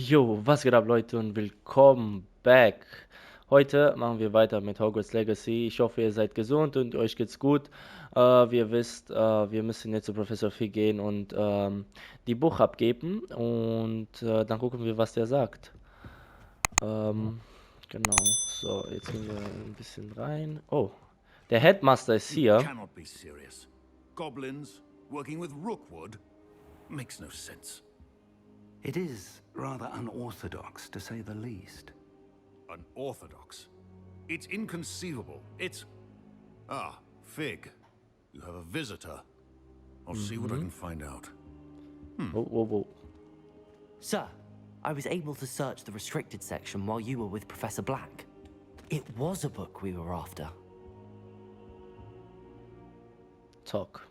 Jo, was geht ab, Leute, und willkommen back. Heute machen wir weiter mit Hogwarts Legacy. Ich hoffe, ihr seid gesund und euch geht's gut. Wie ihr wisst, wir müssen jetzt zu Professor Fig gehen und die Buch abgeben und dann gucken wir, was der sagt. Genau. So, jetzt gehen wir ein bisschen rein. Oh, der Headmaster ist You hier. cannot be serious. Goblins working with Rookwood makes no sense. It is rather unorthodox, to say the least. Unorthodox. It's inconceivable. It's... Ah, Fig. You have a visitor. I'll see what I can find out. Whoa, whoa, whoa. Sir, I was able to search the restricted section while you were with Professor Black. It was a book we were after. Talk.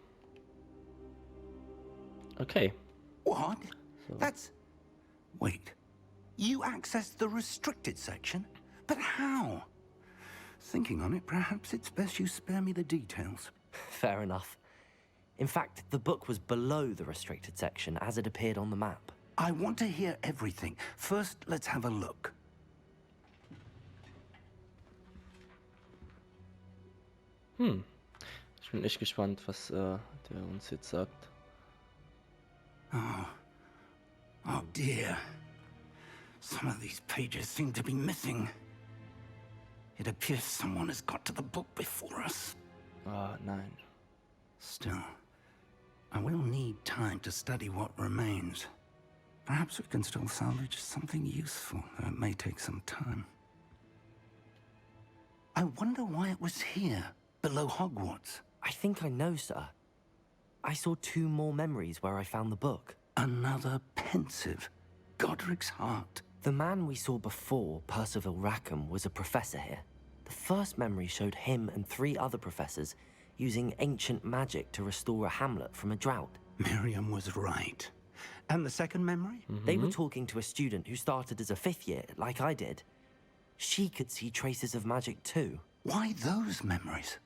Okay. What? That's... Wait. You accessed the restricted section? But how? Thinking on it, perhaps it's best you spare me the details. Fair enough. In fact, the book was below the restricted section as it appeared on the map. I want to hear everything. First, let's have a look. Ich bin echt gespannt, was der uns jetzt sagt. Oh dear. Some of these pages seem to be missing. It appears someone has got to the book before us. Ah, nein. Still, I will need time to study what remains. Perhaps we can still salvage something useful, though it may take some time. I wonder why it was here, below Hogwarts. I think I know, sir. I saw 2 more memories where I found the book. Another pensive. Godric's heart. The man we saw before, Percival Rackham, was a professor here. The first memory showed him and 3 other professors using ancient magic to restore a hamlet from a drought. Miriam was right. And the second memory? They were talking to a student who started as a 5th year, like I did. She could see traces of magic too. Why those memories?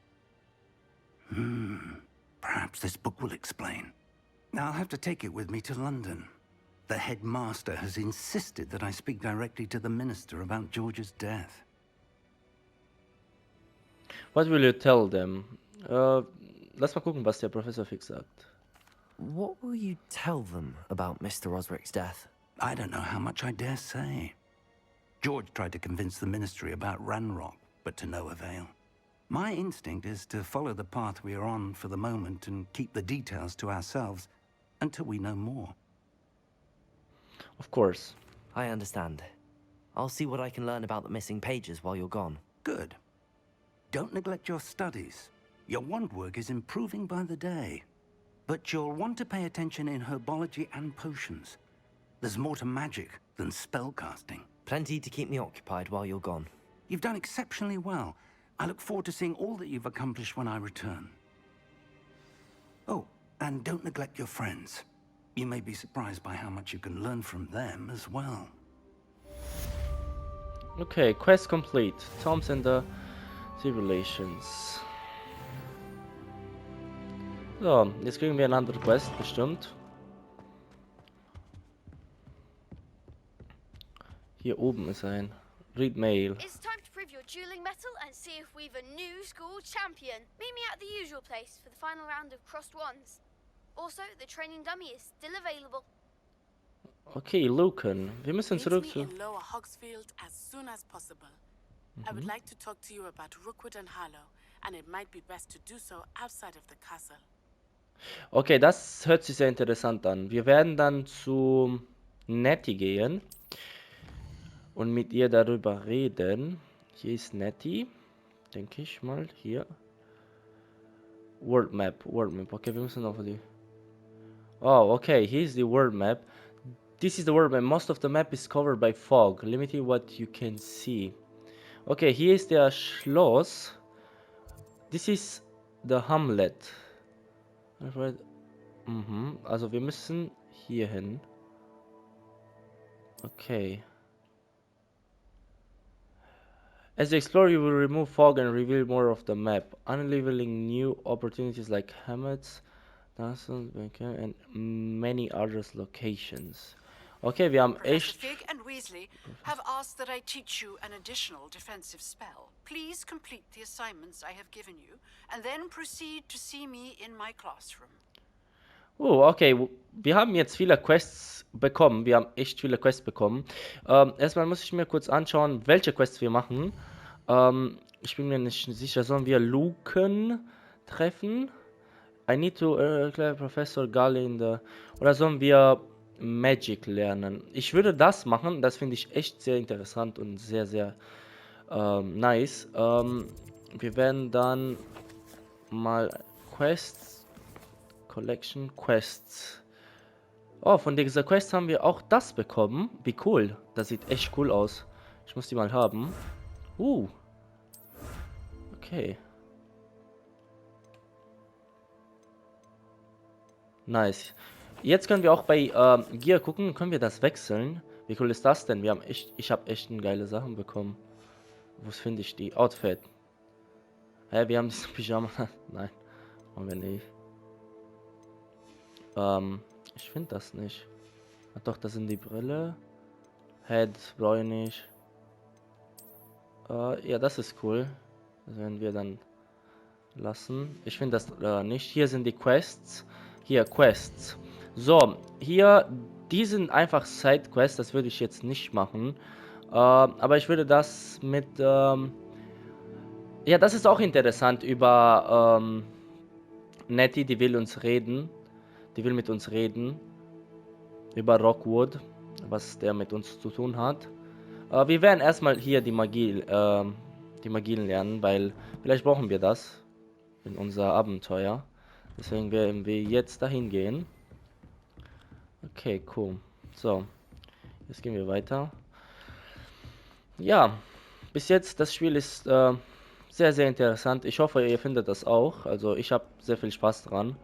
Perhaps this book will explain. I'll have to take it with me to London. The headmaster has insisted that I speak directly to the minister about George's death. What will you tell them? Lass mal gucken, was der Professor Fix sagt. What will you tell them about Mr. Osric's death? I don't know how much I dare say. George tried to convince the ministry about Ranrock, but to no avail. My instinct is to follow the path we are on for the moment and keep the details to ourselves until we know more. Of course. I understand. I'll see what I can learn about the missing pages while you're gone. Good. Don't neglect your studies. Your wand work is improving by the day. But you'll want to pay attention in herbology and potions. There's more to magic than spellcasting. Plenty to keep me occupied while you're gone. You've done exceptionally well. I look forward to seeing all that you've accomplished when I return. Oh, and don't neglect your friends. You may be surprised by how much you can learn from them as well. Okay, quest complete. Tombs and the Tribulations. So, jetzt kriegen wir eine andere Quest, bestimmt. Hier oben ist ein Read Mail. It's time to prove your dueling mettle and see if we've a new school champion. Meet me at the usual place for the final round of crossed wands. Also, the training dummy is still available. Okay, Lucan. Wir müssen Meet zurück me zu... in Lower Hogsfield as soon as possible. I would like to talk to you about Rookwood and Harlow, and it might be best to do so outside of the castle. Okay, das hört sich sehr interessant an. Wir werden dann zu Nettie gehen und mit ihr darüber reden. Hier ist Nettie, denke ich mal. Hier. World Map. Okay, wir müssen auf die... Oh, okay, here's the world map. This is the world map. Most of the map is covered by fog, limiting what you can see. Okay, hier ist der Schloss. This is the Hamlet. Also wir müssen hier hin. Okay. As you explore, you will remove fog and reveal more of the map, unleveling new opportunities like hammets, and many other locations. Okay, wir haben echt... Fig and and Weasley have asked that I teach you an additional defensive spell. Please complete the assignments I have given you, and then proceed to see me in my classroom. Oh, okay. Wir haben jetzt viele Quests bekommen. Wir haben echt viele Quests bekommen. Erstmal muss ich mir kurz anschauen, welche Quests wir machen. Ich bin mir nicht sicher. Sollen wir Luken treffen? I need to Professor Garlick in the... Oder sollen wir Magic lernen? Ich würde das machen. Das finde ich echt sehr interessant und sehr, sehr nice. Wir werden dann mal Quests... Collection Quests. Oh, von dieser Quest haben wir auch das bekommen. Wie cool. Das sieht echt cool aus. Ich muss die mal haben. Okay. Nice. Jetzt können wir auch bei Gear gucken. Können wir das wechseln? Wie cool ist das denn? Ich habe echt geile Sachen bekommen. Wo finde ich die? Outfit. Hä, wir haben diese Pyjama. Nein, haben wir nicht. Ich finde das nicht. Ach doch, das sind die Brille. Head brauche ich nicht. Ja, das ist cool. Das werden wir dann lassen. Ich finde das nicht. Hier sind die Quests. Hier, Quests. So, hier, die sind einfach Side-Quests. Das würde ich jetzt nicht machen. Aber ich würde das mit... ja, das ist auch interessant über Nettie, die will uns reden. Die will mit uns reden über Rockwood, was der mit uns zu tun hat. Wir werden erstmal hier die Magien lernen, weil vielleicht brauchen wir das in unser Abenteuer. Deswegen werden wir jetzt dahin gehen. Okay, cool. So, jetzt gehen wir weiter. Ja, bis jetzt das Spiel ist sehr, sehr interessant. Ich hoffe, ihr findet das auch. Also ich habe sehr viel Spaß dran.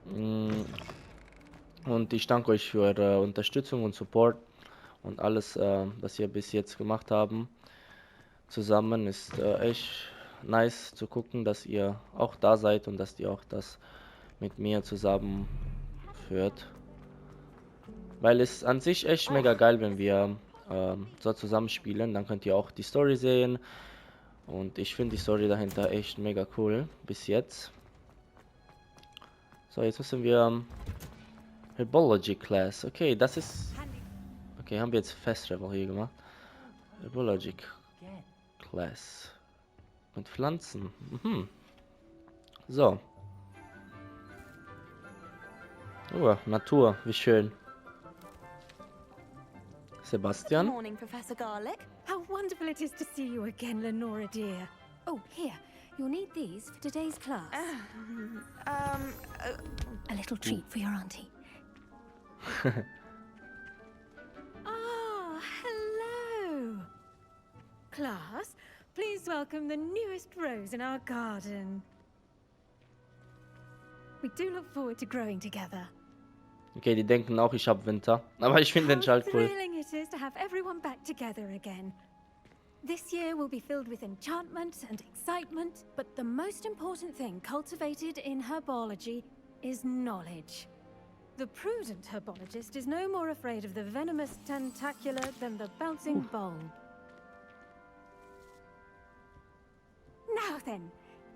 Und ich danke euch für eure Unterstützung und Support und alles, was ihr bis jetzt gemacht haben. Zusammen ist echt nice zu gucken, dass ihr auch da seid und dass ihr auch das mit mir zusammen führt. Weil es an sich echt mega geil, wenn wir so zusammen spielen. Dann könnt ihr auch die Story sehen. Und ich finde die Story dahinter echt mega cool bis jetzt. So, jetzt müssen wir Herbology Class. Okay, das ist... Okay, haben wir jetzt Fast Travel hier gemacht. Herbology Class. Mit Pflanzen. So. Oh, Natur, wie schön. Sebastian. Good morning, Professor Garlick. How wonderful it is to see you again, Lenora dear. Oh, here. You'll need these for today's class. A little treat for your auntie. Ah, hello. Class, please welcome the newest rose in our garden. We do look forward to growing together. Okay, die denken auch, ich habe Winter. Aber ich finde den Schalt cool. How thrilling it is to have everyone back together again. This year will be filled with enchantment and excitement, but the most important thing cultivated in herbology is knowledge. The prudent herbologist is no more afraid of the venomous tentacular than the bouncing bulb. Now then,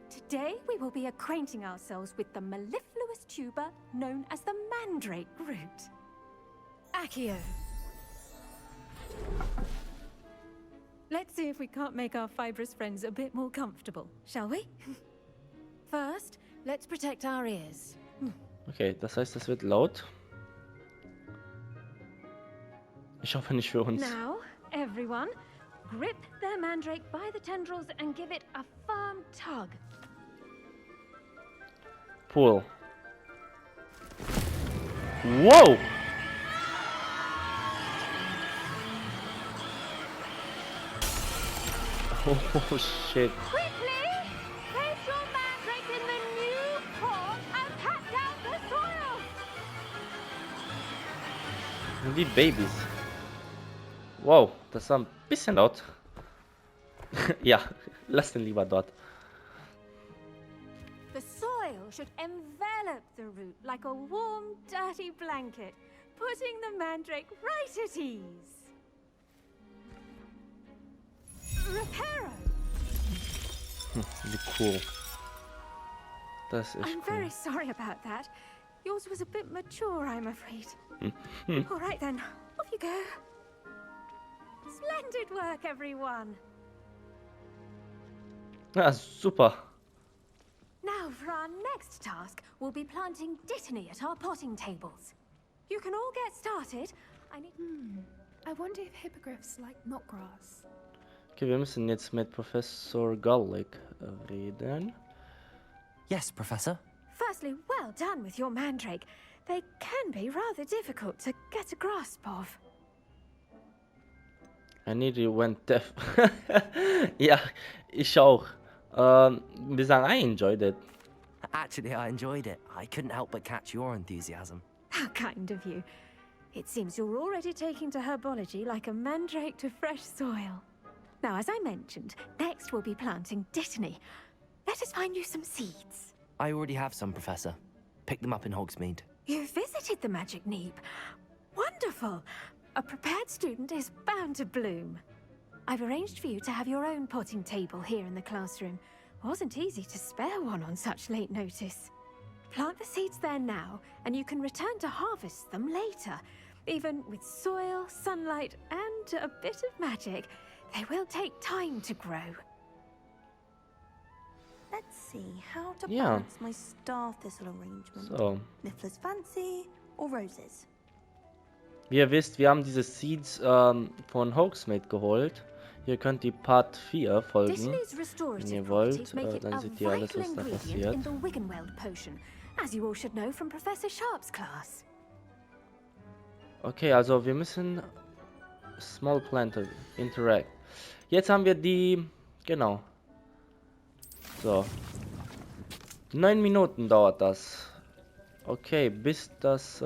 today we will be acquainting ourselves with the mellifluous tuber known as the mandrake root. Accio. Let's see if we can't make our fibrous friends a bit more comfortable, shall we? First, let's protect our ears. Okay, das heißt, das wird laut. Ich hoffe nicht für uns. Now, everyone, grip their mandrake by the tendrils and give it a firm tug. Pull. Wow! Oh shit. Quickly! Place your mandrake in the new pot and pat down the soil! Wie Babys. Wow, das war ein bisschen laut. Ja, lass den lieber dort. The soil should envelop the root like a warm, dirty blanket. putting the mandrake right at ease. Reparo. Wie cool. Das ist I'm cool. very sorry about that. Yours was a bit mature, I'm afraid. All right then, off you go. Splendid work, everyone. Ja, super. Now for our next task, we'll be planting dittany at our potting tables. You can all get started. I need... I wonder if hippogriffs like knotgrass. Okay, wir müssen jetzt mit Professor GARLICK reden. Yes, Professor. Firstly, well done with your mandrake. They can be rather difficult to get a grasp of. I nearly went deaf. Ja, ich auch. Wir sagen, I enjoyed it. Actually, I enjoyed it. I couldn't help but catch your enthusiasm. How kind of you. It seems you're already taking to herbology like a mandrake to fresh soil. Now, as I mentioned, next we'll be planting dittany. Let us find you some seeds. I already have some, Professor. Picked them up in Hogsmeade. You visited the Magic Neep. Wonderful. A prepared student is bound to bloom. I've arranged for you to have your own potting table here in the classroom. Wasn't easy to spare one on such late notice. Plant the seeds there now, and you can return to harvest them later. Even with soil, sunlight, and a bit of magic, they will take time to grow. Let's see how to Yeah. balance my star thistle arrangement. So, Niffler's fancy or roses? wie ihr wisst, wir haben diese Seeds von Hogsmeade geholt. Ihr könnt die Part 4 folgen. Dittany's Wenn restorative ihr wollt, properties make it dann a seht ihr alles, vital was da ingredient passiert. in the Wiggenweld potion, as you all should know from Professor Sharp's class. Okay, also wir müssen Small Plant Interact. Jetzt haben wir die, genau. So. 9 Minuten dauert das. Okay, bis das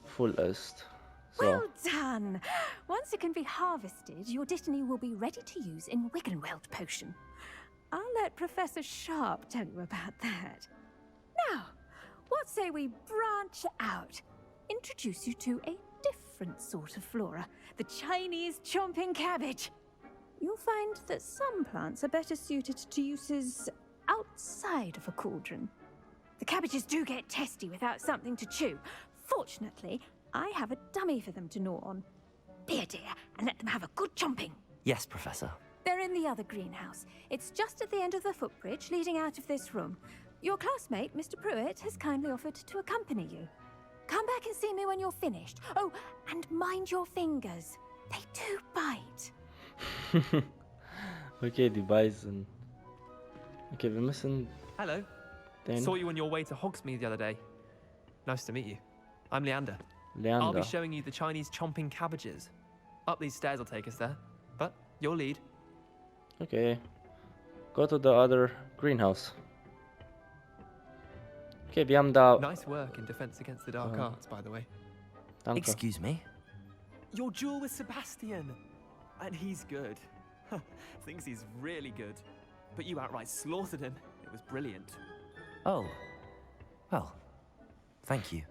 full ist. So. Well done! Once it can be harvested, your dittany will be ready to use in Wiggenweld potion. I'll let Professor Sharp tell you about that. Now, what say we branch out? Introduce you to a different sort of flora, the Chinese chomping cabbage. You'll find that some plants are better suited to uses outside of a cauldron. The cabbages do get testy without something to chew. Fortunately, I have a dummy for them to gnaw on. Be a dear and let them have a good chomping. Yes, Professor. They're in the other greenhouse. It's just at the end of the footbridge leading out of this room. Your classmate, Mr. Pruitt, has kindly offered to accompany you. Come back and see me when you're finished. Oh, and mind your fingers. They do bite. Okay, die beißen. Okay, wir müssen Hello. den Saw you on your way to Hogsmeade the other day. Nice to meet you. I'm Leander. I'll be Leander. showing you the Chinese chomping cabbages. Up these stairs will take us there. But your lead. Okay. Go to the other greenhouse. Okay, wir haben da... Nice work in defense against the dark arts, by the way. Danke. Excuse me? Your duel with Sebastian. And he's good. Thinks he's really good. But you outright slaughtered him. It was brilliant. Oh. Well, thank you.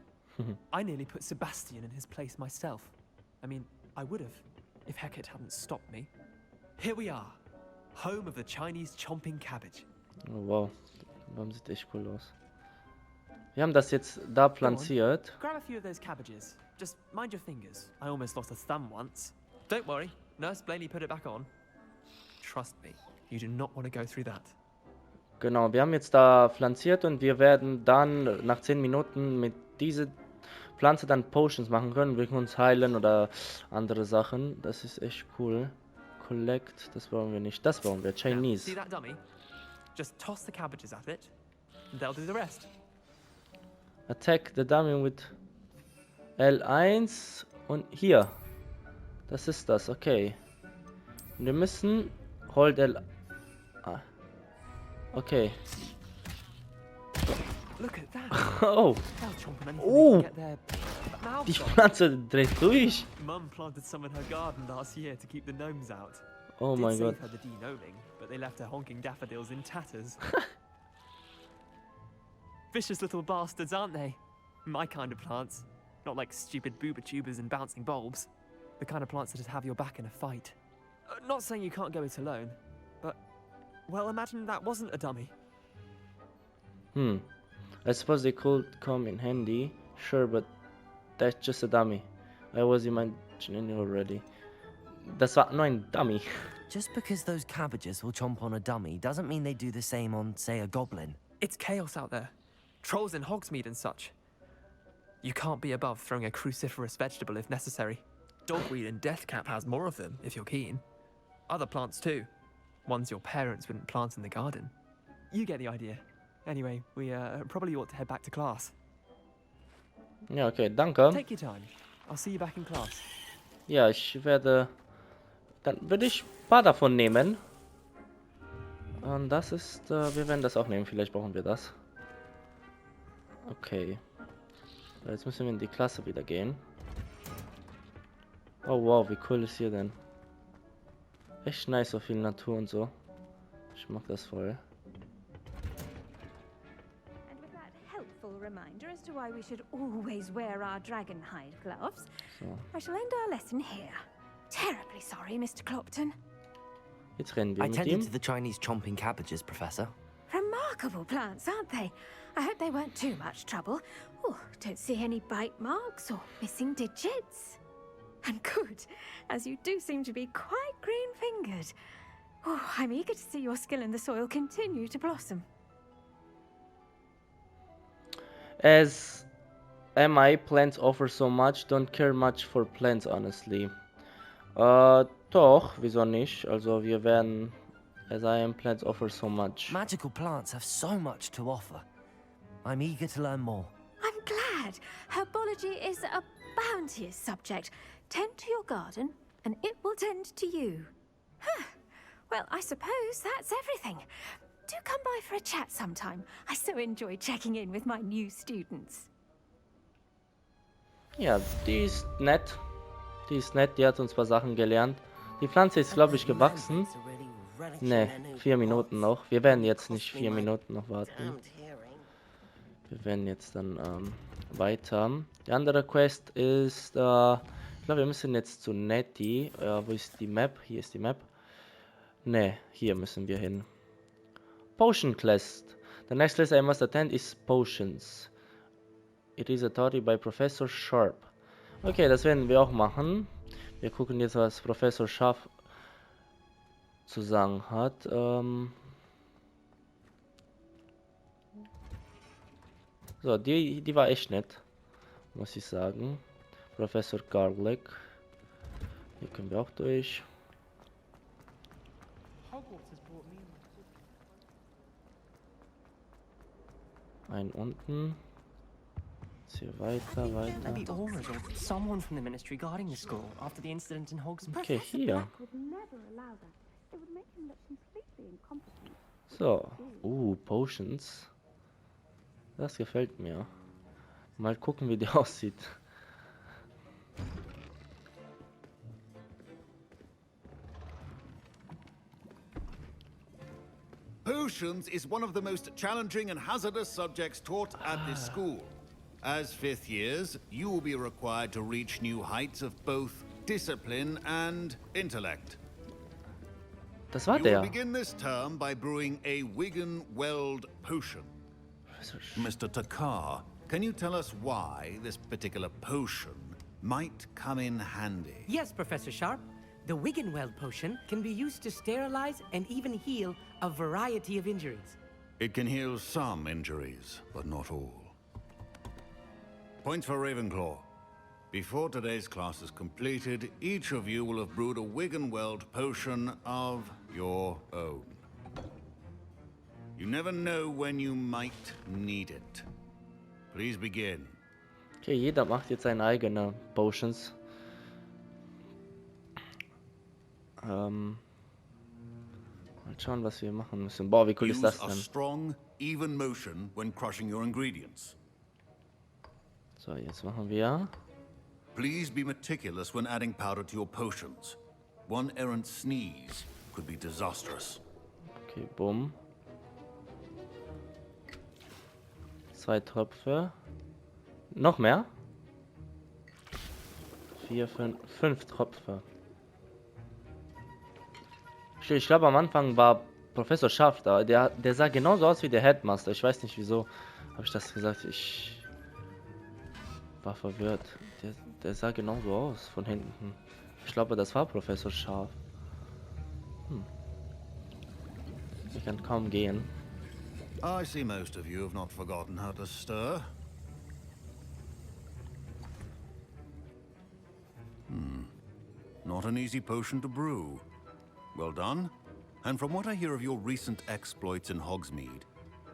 I nearly put Sebastian in his place myself. I mean, I would have, if Hecate hadn't stopped me. Here we are. Home of the Chinese chomping cabbage. Oh, wow. Warum sieht echt cool aus. Wir haben das jetzt da platziert. Grab a few of those cabbages. Just mind your fingers. I almost lost a thumb once. Don't worry. Nurse Blaney put it back on. Trust me, you do not want to go through that. Genau, wir haben jetzt da pflanziert und wir werden dann nach 10 Minuten mit dieser Pflanze dann Potions machen können. Wir können uns heilen oder andere Sachen. Das ist echt cool. Collect, das wollen wir nicht. Das wollen wir. Now, Chinese. see that dummy? Just toss the cabbages at it, and they'll do the rest. Attack the dummy with L1 und hier. Das ist das, okay. Und wir müssen Hold L. Ah. Okay. Look at that. Oh, They'll chomp on anything Oh. they can get their die mouths on. Pflanze dreht durch. Mum planted some in her garden last year to keep the gnomes out. Oh Did mein save Gott. her the de-gnoming, but they left her honking daffodils in tatters. vicious little bastards, aren't they? My kind of plants. Not like stupid booba tubers and bouncing bulbs. The kind of plants that just have your back in a fight. Not saying you can't go it alone, but, well, imagine that wasn't a dummy. I suppose they could come in handy. Sure, but that's just a dummy. I was imagining already. Das war nur ein Dummy. Just because those cabbages will chomp on a dummy doesn't mean they do the same on, say, a goblin. It's chaos out there. Trolls in Hogsmeade and such. You can't be above throwing a cruciferous vegetable if necessary. Dogweed and deathcap has more of them, if you're keen. Other plants too. Ones your parents wouldn't plant in the garden. You get the idea. Anyway, we probably ought to head back to class. Ja, okay, danke. Take your time. I'll see you back in class. Ja, ich werde... Dann würde ich ein paar davon nehmen. Und das ist... wir werden das auch nehmen. Vielleicht brauchen wir das. Okay. So, jetzt müssen wir in die Klasse wieder gehen. Oh wow, wie cool ist hier denn? Echt nice, so viel Natur und so. Ich mag das voll. And with that helpful reminder as to why we should always wear our dragon hide gloves, So. I shall end our lesson here. Terribly sorry, Mr. Clopton. Jetzt rennen wir I mit tended ihm. to the Chinese chomping cabbages, Professor. Remarkable plants, aren't they? I hope they weren't too much trouble. Oh, don't see any bite marks or missing digits. And good, as you do seem to be quite green-fingered. Oh, I'm eager to see your skill in the soil continue to blossom. As MI plants offer so much, don't care much for plants, honestly. Doch, wieso nicht? Also wir werden... As I am plants offer so much. Magical plants have so much to offer. I'm eager to learn more. I'm glad. Herbology is a bounteous subject. Tend to your garden, and it will tend to you. Huh. Well, I suppose that's everything. Do come by for a chat sometime. I so enjoy checking in with my new students. Ja, die ist nett. Die ist nett, die hat uns ein paar Sachen gelernt. Die Pflanze ist, glaube ich, gewachsen. Ne, 4 Minuten noch. Wir werden jetzt nicht 4 Minuten noch warten. Wir werden jetzt dann weiter. Die andere Quest ist, ich glaube, wir müssen jetzt zu Nettie. Wo ist die Map? Hier ist die Map. Ne, hier müssen wir hin. Potion Quest. The next class I must attend is Potions. It is a tutor by Professor Sharp. Okay, das werden wir auch machen. Wir gucken jetzt, was Professor Sharp zu sagen hat. So, die war echt nett, muss ich sagen. Professor GARLICK. Hier können wir auch durch. Ein unten. Jetzt hier weiter, weiter. Maybe Aura's or someone from the ministry guarding the school after the incident in Hogsmeade. Okay, hier. Would never allow that. It would make him look completely incompetent. So, Potions. Das gefällt mir. Mal gucken, wie die aussieht. Potions is one of the most challenging and hazardous subjects taught at this school. As 5th years, you will be required to reach new heights of both discipline and intellect. Das war You der. will begin this term by brewing a Wiggen-Weld potion. Mr. Takar, can you tell us why this particular potion might come in handy? Yes, Professor Sharp. The Wiggenweld potion can be used to sterilize and even heal a variety of injuries. It can heal some injuries, but not all. Points for Ravenclaw. Before today's class is completed, each of you will have brewed a Wiggenweld potion of your own. You never know when you might need it. Please begin. Okay, jeder macht jetzt seine eigene Potions. Mal schauen, was wir machen müssen. Boah, wie cool ist das Use a denn? strong, even motion when crushing your ingredients. So, jetzt machen wir. Please be meticulous when adding powder to your potions. One errant sneeze could be disastrous. Okay, bumm. 2 Tröpfe. Noch mehr? 4, 5 Tröpfe. Ich glaube, am Anfang war Professor Scharf da. Der sah genauso aus wie der Headmaster. Ich weiß nicht wieso. Habe ich das gesagt? Ich war verwirrt. Der sah genauso aus von hinten. Ich glaube, das war Professor Scharf. Ich kann kaum gehen. I see most of you have not forgotten how to stir. Not an easy potion to brew. Well done. And from what I hear of your recent exploits in Hogsmeade,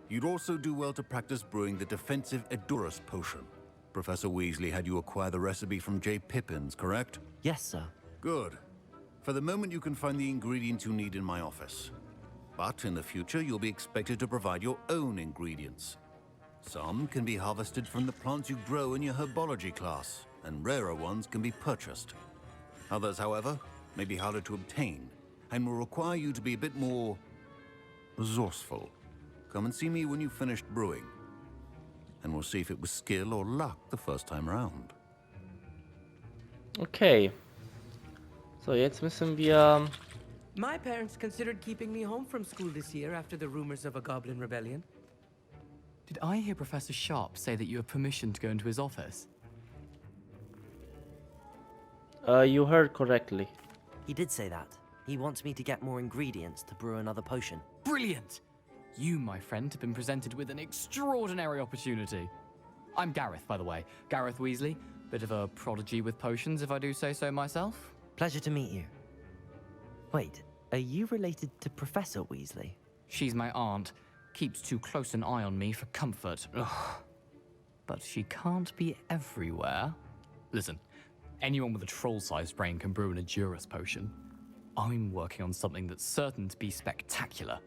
you'd also do well to practice brewing the defensive Edurus potion. Professor Weasley had you acquire the recipe from J. Pippins, correct? Yes, sir. Good. For the moment, you can find the ingredients you need in my office. But in the future, you'll be expected to provide your own ingredients. Some can be harvested from the plants you grow in your herbology class, and rarer ones can be purchased. Others, however, may be harder to obtain, and will require you to be a bit more resourceful. Come and see me when you've finished brewing, and we'll see if it was skill or luck the first time round. Okay. So, jetzt müssen wir... My parents considered keeping me home from school this year after the rumors of a goblin rebellion. Did I hear Professor Sharp say that you have permission to go into his office? You heard correctly. He did say that. He wants me to get more ingredients to brew another potion. Brilliant! You, my friend, have been presented with an extraordinary opportunity. I'm Gareth, by the way. Gareth Weasley. Bit of a prodigy with potions, if I do say so myself. Pleasure to meet you. Wait, are you related to Professor Weasley? She's my aunt. Keeps too close an eye on me for comfort. Ugh. But she can't be everywhere. Listen, anyone with a troll-sized brain can brew an Edurus potion. I'm working on something that's certain to be spectacular.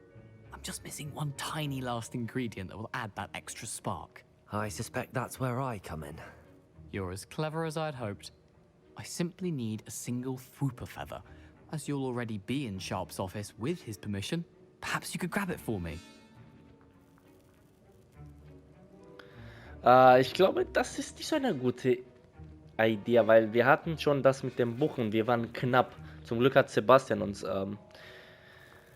I'm just missing one tiny last ingredient that will add that extra spark. I suspect that's where I come in. You're as clever as I'd hoped. I simply need a single Fwooper feather. As you'll already be in Sharp's office with his permission, perhaps you could grab it for me. Ich glaube, das ist nicht so eine gute Idee, weil wir hatten schon das mit dem Buchen. Wir waren knapp. Zum Glück hat Sebastian uns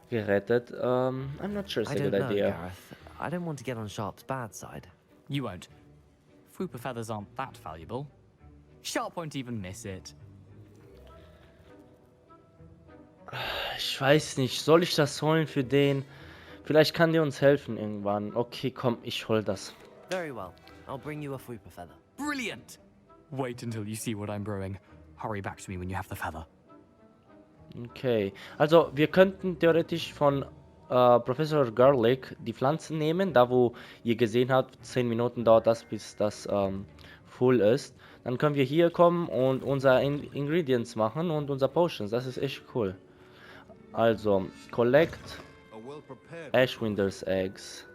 gerettet. I'm not sure it's a good idea. Gareth. I don't want to get on Sharp's bad side. You won't. Fwooper feathers aren't that valuable. Sharp won't even miss it. Ich weiß nicht, soll ich das holen für den? Vielleicht kann der uns helfen irgendwann. Okay, komm, ich hol das. Very well. I'll bring you a Fwooper feather. Brilliant! Wait until you see what I'm brewing. Hurry back to me when you have the feather. Okay, also wir könnten theoretisch von Professor Garlick die Pflanzen nehmen, da wo ihr gesehen habt, 10 Minuten dauert das, bis das full ist. Dann können wir hier kommen und unser Ingredients machen und unser Potions, das ist echt cool. Also, collect Ashwinder's Eggs.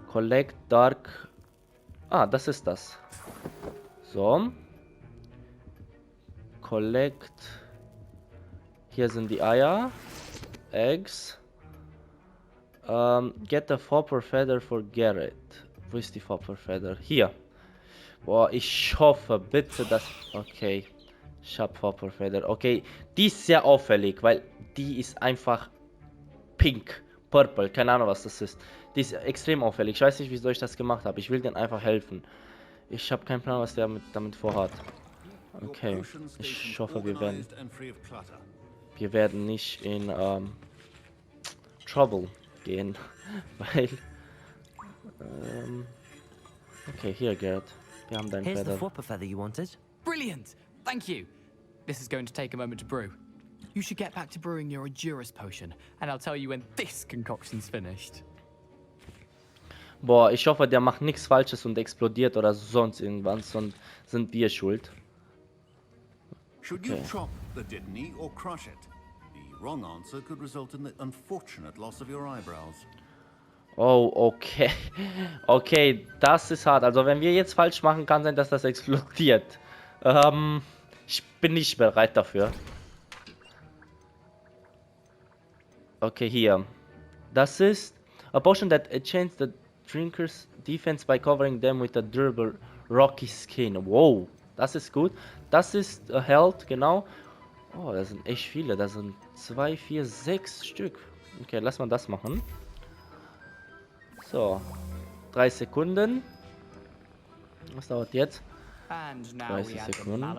Collect Dark... Ah, das ist das. So. Collect... Hier sind die Eier. Eggs. Get the Fwooper Feather for Garrett. Wo ist die Fwooper Feather? Hier. Boah, ich hoffe bitte, dass... Okay. Ich hab Fwooper Feather. Okay. Die ist sehr auffällig, weil die ist einfach pink. Purple. Keine Ahnung, was das ist. Die ist extrem auffällig. Ich weiß nicht, wieso ich das gemacht habe. Ich will denen einfach helfen. Ich habe keinen Plan, was der damit vorhat. Okay. Ich hoffe, wir werden nicht in Trouble gehen, weil okay, hier Garrett, wir haben deinen Here's Feather. the Fwooper feather you wanted. Brilliant! Thank you! This is going to take a moment to brew. You should get back to brewing your Edurus potion, and I'll tell you when this concoction's finished. Boah, ich hoffe, der macht nichts Falsches und explodiert oder sonst irgendwas, sonst sind wir schuld. Should you chop the Dittany or crush it? The wrong answer could result in the unfortunate loss of your eyebrows. Oh, okay. Okay, das ist hart. Also wenn wir jetzt falsch machen, kann sein, dass das explodiert. Ich bin nicht bereit dafür. Okay, hier. Das ist a potion that changes the drinker's defense by covering them with a durable rocky skin. Wow, das ist gut. Das ist Held, genau. Oh, das sind echt viele. Das sind 2, 4, 6 Stück. Okay, lass mal das machen. So, 3 Sekunden. Was dauert jetzt? 30 Sekunden.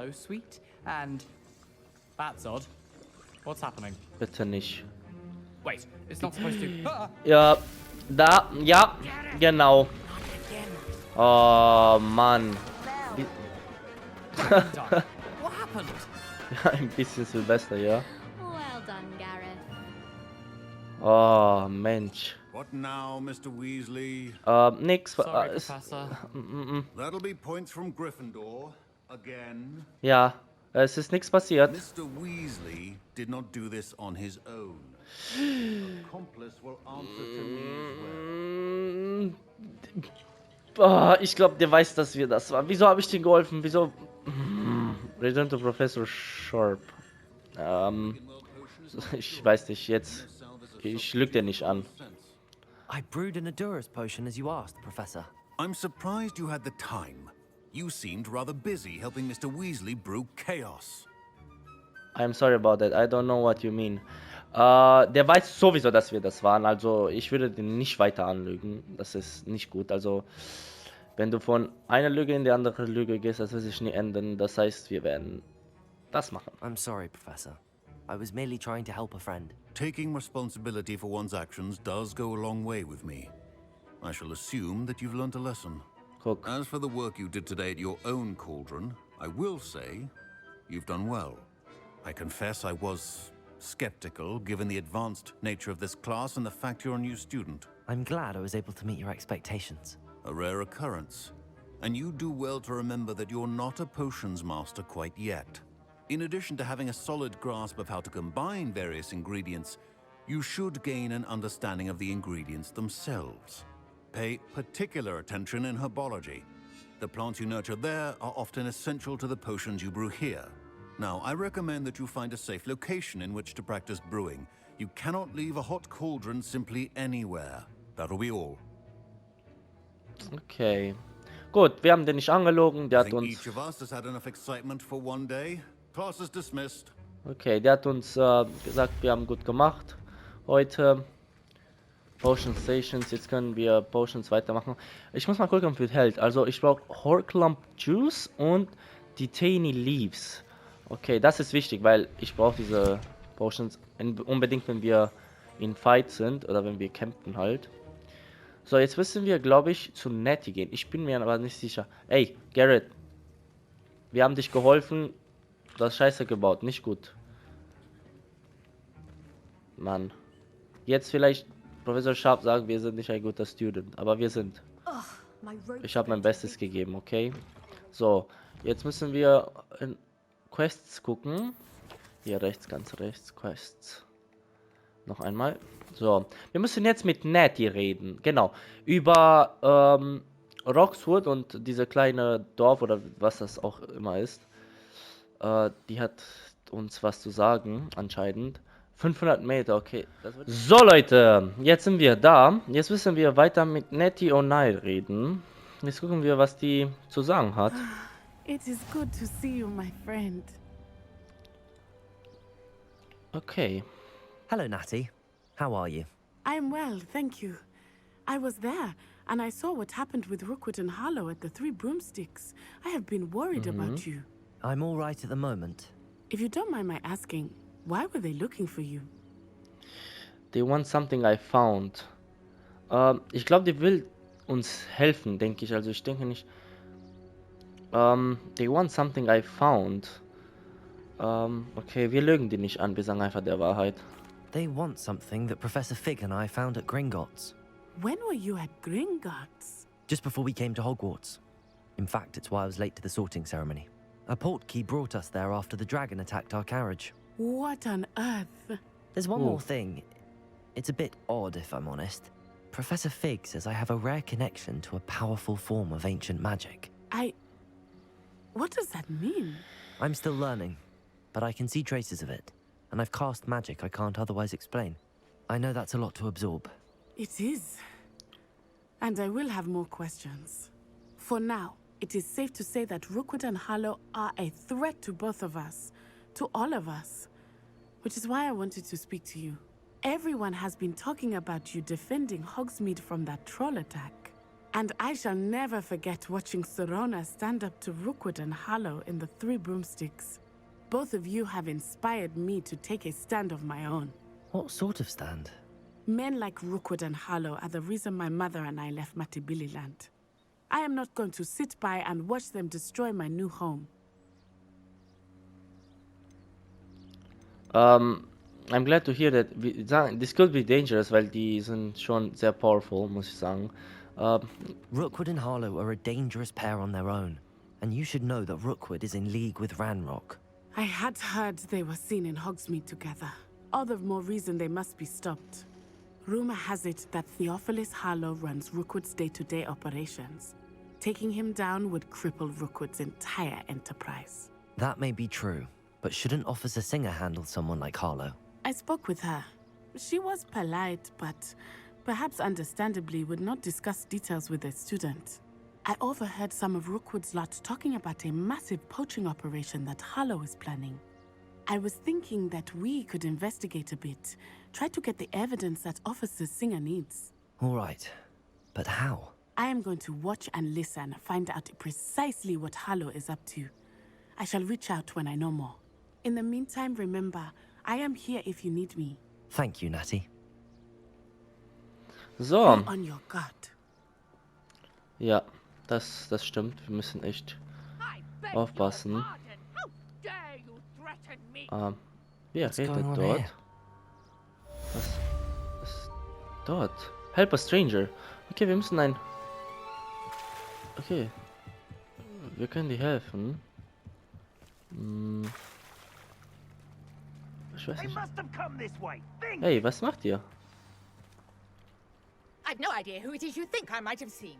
Bitte nicht. Wait, it's not supposed to. Ja, da, ja, genau. Oh, Mann. What happened? Ja, ein bisschen Silvester, ja. Well done, Gareth. Oh, Mensch. What now, Mr. Weasley? Nix. Sorry, Professor. That'll be points from Gryffindor again. Ja, es ist nichts passiert. Mr. Weasley did not do this on his own. Accomplice will answer to me as well. Ich glaube, der weiß, dass wir das waren. Wieso habe ich den geholfen? Wieso? Return to Professor Sharp. Ich weiß nicht, jetzt. Ich lüge dir nicht an. I brewed an Adurus potion as you asked, Professor. I'm surprised you had the time. You seemed rather busy helping Mr. Weasley brew chaos. I'm sorry about that. I don't know what you mean. Der weiß sowieso, dass wir das waren. Also ich würde den nicht weiter anlügen. Das ist nicht gut. Also wenn du von einer Lüge in die andere Lüge gehst, das wird sich nie ändern. Das heißt, wir werden das machen. I'm sorry, Professor. I was merely trying to help a friend. Taking responsibility for one's actions does go a long way with me. I shall assume that you've learnt a lesson. Guck. As for the work you did today at your own cauldron, I will say you've done well. I confess I was skeptical given the advanced nature of this class and the fact you're a new student. I'm glad I was able to meet your expectations. A rare occurrence. And you do well to remember that you're not a potions master quite yet. In addition to having a solid grasp of how to combine various ingredients, you should gain an understanding of the ingredients themselves. Pay particular attention in herbology. The plants you nurture there are often essential to the potions you brew here. Now, I recommend that you find a safe location in which to practice brewing. You cannot leave a hot cauldron simply anywhere. That'll be all. Okay. Gut, wir haben den nicht angelogen, der hat uns... Each of us has had enough excitement for one day. Class is dismissed. Okay, der hat uns gesagt, wir haben gut gemacht heute. Potion Stations, jetzt können wir Potions weitermachen. Ich muss mal gucken, wie es hält. Also ich brauche Horklump Juice und die Tiny Leaves. Okay, das ist wichtig, weil ich brauche diese Potions unbedingt, wenn wir in Fight sind oder wenn wir campen halt. So, jetzt müssen wir, glaube ich, zu Nettie gehen. Ich bin mir aber nicht sicher. Ey, Garrett, wir haben dich geholfen. Du hast Scheiße gebaut, nicht gut. Mann. Jetzt vielleicht Professor Sharp sagen, wir sind nicht ein guter Student, aber wir sind. Ich habe mein Bestes gegeben, okay? So, jetzt müssen wir in Quests gucken. Hier rechts, ganz rechts, Quests. Noch einmal. So, wir müssen jetzt mit Nettie reden. Genau, über Roxwood und diese kleine Dorf oder was das auch immer ist. Die hat uns was zu sagen, anscheinend. 500 Meter, okay. So Leute, jetzt sind wir da. Jetzt müssen wir weiter mit Nettie O'Neill reden. Jetzt gucken wir, was die zu sagen hat. It is good to see you, my friend. Okay. Hello, Natty. How are you? I'm well, thank you. I was there, and I saw what happened with Rookwood and Harlow at the Three Broomsticks. I have been worried about you. I'm all right at the moment. If you don't mind my asking, why were they looking for you? They want something I found. Ich glaube, die will uns helfen, denke ich. Also ich denke nicht. They want something I found. Okay, wir lügen die nicht an. Wir sagen einfach der Wahrheit. They want something that Professor Fig and I found at Gringotts. When were you at Gringotts? Just before we came to Hogwarts. In fact, it's why I was late to the sorting ceremony. A portkey brought us there after the dragon attacked our carriage. What on earth? There's one more thing. It's a bit odd, if I'm honest. Professor Fig says I have a rare connection to a powerful form of ancient magic. What does that mean? I'm still learning, but I can see traces of it. And I've cast magic I can't otherwise explain. I know that's a lot to absorb. It is. And I will have more questions. For now, it is safe to say that Rookwood and Harlow are a threat to both of us, to all of us. Which is why I wanted to speak to you. Everyone has been talking about you defending Hogsmeade from that troll attack. And I shall never forget watching Sorona stand up to Rookwood and Harlow in the Three Broomsticks. Both of you have inspired me to take a stand of my own. What sort of stand? Men like Rookwood and Harlow are the reason my mother and I left Matabeleland. I am not going to sit by and watch them destroy my new home. I'm glad to hear that. This could be dangerous, weil die sind schon sehr powerful, muss ich sagen. Rookwood and Harlow are a dangerous pair on their own, and you should know that Rookwood is in league with Ranrock. I had heard they were seen in Hogsmeade together. All the more reason they must be stopped. Rumor has it that Theophilus Harlow runs Rookwood's day-to-day operations. Taking him down would cripple Rookwood's entire enterprise. That may be true, but shouldn't Officer Singer handle someone like Harlow? I spoke with her. She was polite, but perhaps understandably would not discuss details with a student. I overheard some of Rookwood's lot talking about a massive poaching operation that Harlow is planning. I was thinking that we could investigate a bit, try to get the evidence that Officer Singer needs. All right, but how? I am going to watch and listen, find out precisely what Harlow is up to. I shall reach out when I know more. In the meantime, remember, I am here if you need me. Thank you, Natty. So. Be on your guard. Ja, das stimmt. Wir müssen echt aufpassen. Wer redet dort? Was ist dort? Help a stranger. Okay, wir müssen ein... Okay. Wir können dir helfen. Ich weiß nicht. Hey, was macht ihr? I've no idea who it is you think I might have seen.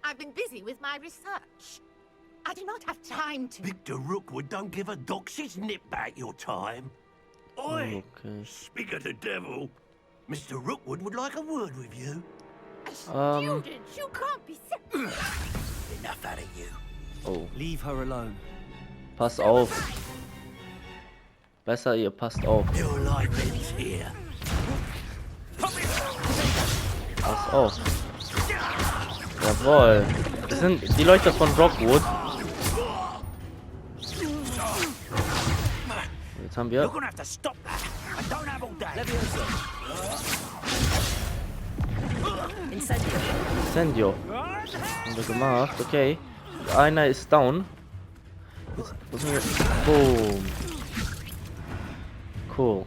I've been busy with my research. I do not have time to... Victor Rookwood don't give a doxy's nip back your time. Oi! Okay. Speak of the devil. Mr. Rookwood would like a word with you. Students, you can't be... Enough out of you. Oh. Leave her alone. Pass auf. Besser, ihr passt auf. Your life ends here. Pass auf. Jawohl. Das sind die Leute von Rookwood. Jetzt haben wir... Incendio. Haben wir gemacht. Okay. Einer ist down. Jetzt müssen wir... Boom. Cool.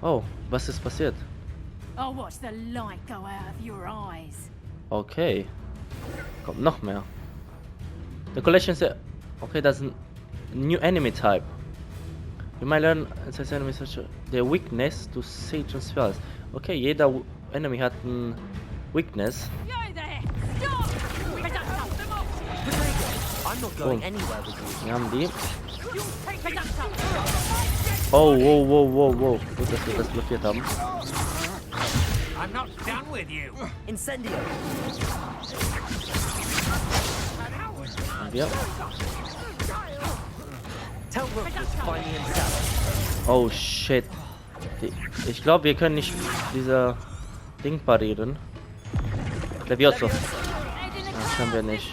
Oh, was ist passiert? I'll watch the light go out of your eyes. Okay. Kommt noch mehr. The collection is... Okay, that's a new enemy type. You might learn as enemy such their weakness to sage and spells. Okay, jeder enemy hat ein Weakness. I'm not going anywhere with you. Wir haben die. Oh, wow, wow, wow, wow. Gut, dass wir das blockiert haben. I'm not done with you. Incendio. Haben wir. Tell Rookwood to find me himself. Oh, shit. Ich glaube, wir können nicht dieser Ding parieren. Levioso. Das können wir nicht.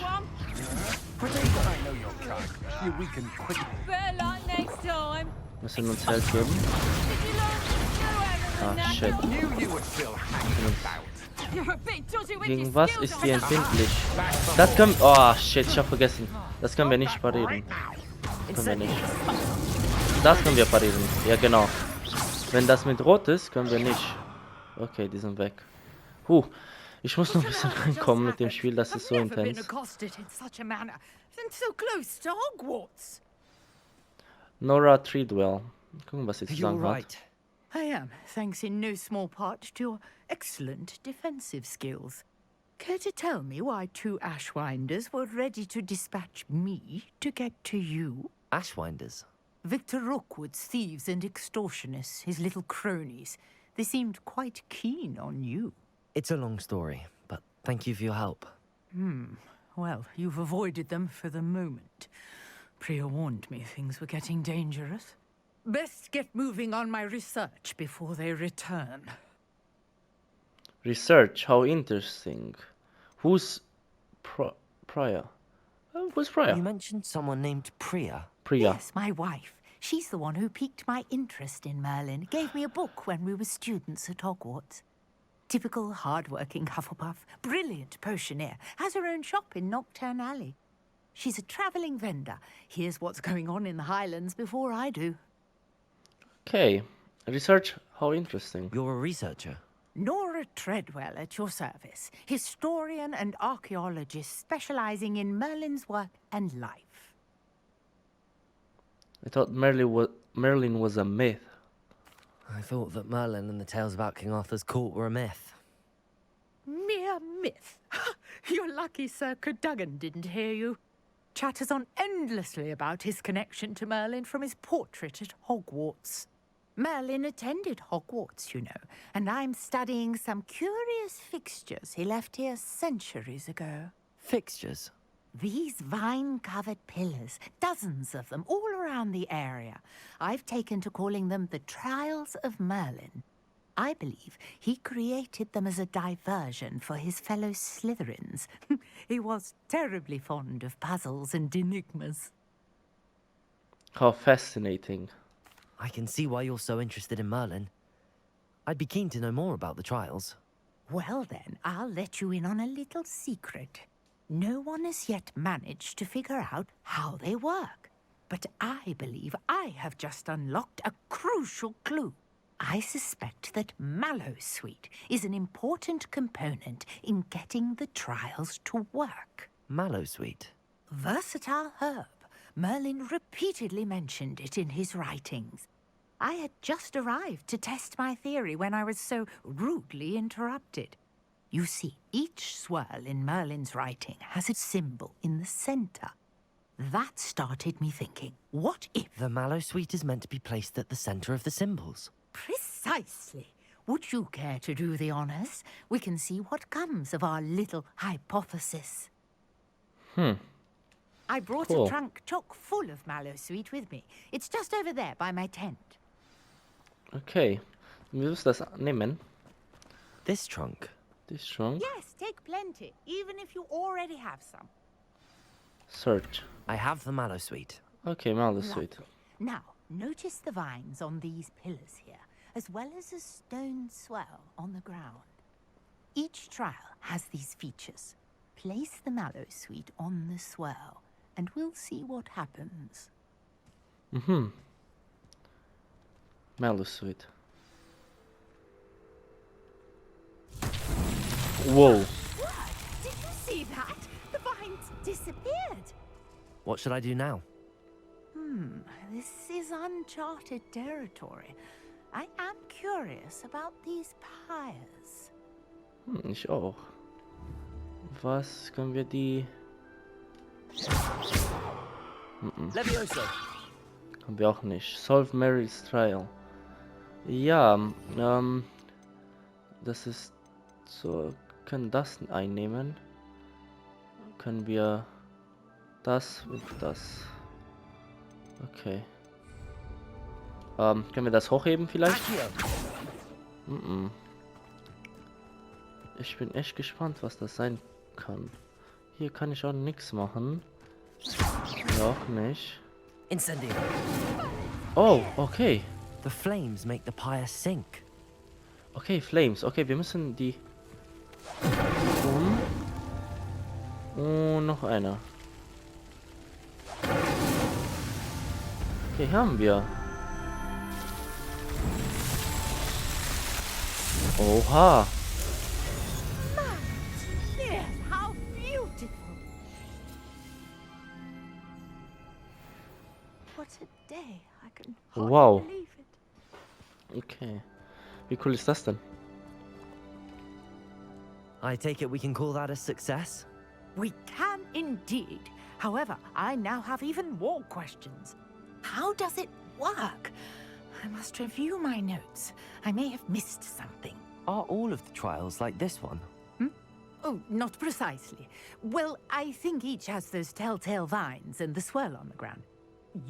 Müssen uns Halt geben. Ah, shit. Gegen was ist die empfindlich? Das können... Oh, shit, ich hab vergessen. Das können wir nicht parieren. Das können wir nicht. Das können wir parieren. Ja, genau. Wenn das mit Rot ist, können wir nicht. Okay, die sind weg. Ich muss noch ein bisschen reinkommen mit dem Spiel, das ist so intens. Nora Treadwell. Gucken, was sie zu sagen hat. I am, thanks in no small part to your excellent defensive skills. Care to tell me why two Ashwinders were ready to dispatch me to get to you? Ashwinders? Victor Rookwood's thieves and extortionists, his little cronies. They seemed quite keen on you. It's a long story, but thank you for your help. Well, you've avoided them for the moment. Priya warned me things were getting dangerous. Best get moving on my research before they return. Research, how interesting. Who's Priya? Who's Priya? You mentioned someone named Priya. Priya. Yes, my wife. She's the one who piqued my interest in Merlin. Gave me a book when we were students at Hogwarts. Typical hard-working Hufflepuff, brilliant potioneer, has her own shop in Knockturn Alley. She's a travelling vendor. Hears what's going on in the Highlands before I do. Okay. Research, how interesting. You're a researcher? Nora Treadwell at your service. Historian and archaeologist specializing in Merlin's work and life. I thought Merlin was a myth. I thought that Merlin and the tales about King Arthur's court were a myth. Mere myth. You're lucky Sir Cadogan didn't hear you. Chatters on endlessly about his connection to Merlin from his portrait at Hogwarts. Merlin attended Hogwarts, you know, and I'm studying some curious fixtures he left here centuries ago. Fixtures? These vine-covered pillars, dozens of them, all around the area. I've taken to calling them the Trials of Merlin. I believe he created them as a diversion for his fellow Slytherins. He was terribly fond of puzzles and enigmas. How fascinating. I can see why you're so interested in Merlin. I'd be keen to know more about the trials. Well then, I'll let you in on a little secret. No one has yet managed to figure out how they work. But I believe I have just unlocked a crucial clue. I suspect that Mallowsweet is an important component in getting the trials to work. Mallowsweet? Versatile herb. Merlin repeatedly mentioned it in his writings. I had just arrived to test my theory when I was so rudely interrupted. You see, each swirl in Merlin's writing has a symbol in the center. That started me thinking, what if... The Mallowsweet is meant to be placed at the center of the symbols. Precisely. Would you care to do the honors? We can see what comes of our little hypothesis. I brought a trunk chock full of Mallowsweet with me. It's just over there by my tent. Okay. Wir müssen das nehmen. This trunk? This trunk? Yes, take plenty, even if you already have some. Search. I have the Mallowsweet. Okay, Mallowsweet. Now, notice the vines on these pillars here, as well as a stone swell on the ground. Each trial has these features. Place the Mallowsweet on the swell, and we'll see what happens. Mallowsweet. Whoa. What? Did you see that? The vines disappeared. What should I do now? This is uncharted territory. I am curious about these pyres. Ich auch. Was können wir die... Levioso. Haben wir auch nicht. Solve Mary's Trial. Ja, das ist so... Können das einnehmen. Können wir das mit das. Okay. Können wir das hochheben vielleicht? Ich bin echt gespannt, was das sein kann. Hier kann ich auch nichts machen. Hier auch nicht. Incendiary. Oh, okay. The flames make the pyre sink. Okay, Flames. Okay, wir müssen die... Und noch einer. Okay, haben wir. Oha. Yes, how beautiful! What a day! I can hardly Wow. believe it. Okay. Wie cool ist das denn? I take it we can call that a success? We can indeed. However, I now have even more questions. How does it work? I must review my notes. I may have missed something. Are all of the trials like this one? Oh, not precisely. Well, I think each has those telltale vines and the swirl on the ground.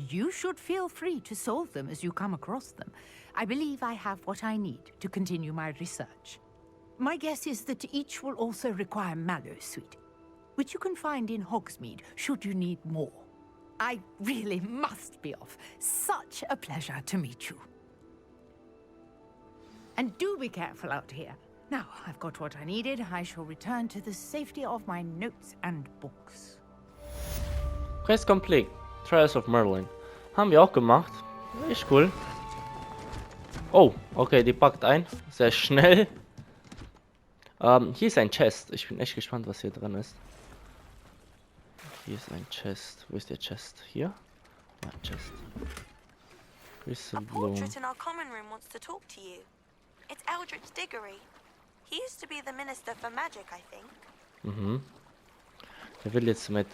You should feel free to solve them as you come across them. I believe I have what I need to continue my research. My guess is that each will also require Mallowsweet, which you can find in Hogsmeade should you need more. I really must be off. Such a pleasure to meet you. And do be careful out here. Now, I've got what I needed. I shall return to the safety of my notes and books. Press Complete. Trials of Merlin. Haben wir auch gemacht. Ist cool. Oh, okay, die packt ein. Sehr schnell. Hier ist ein Chest. Ich bin echt gespannt, was hier drin ist. Hier ist ein Chest. Wo ist der Chest? Hier? Ja, Chest. A portrait in our common room wants to talk to you. It's Eldritch Diggory. He used to be the Minister for Magic, I think. Mhm. Der will jetzt mit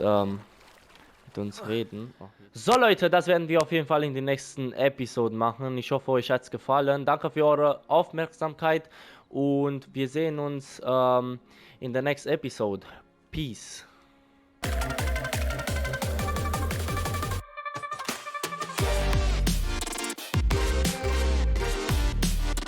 uns reden. So Leute, das werden wir auf jeden Fall in den nächsten Episoden machen. Ich hoffe, euch hat es gefallen. Danke für eure Aufmerksamkeit und wir sehen uns in der nächsten Episode. Peace.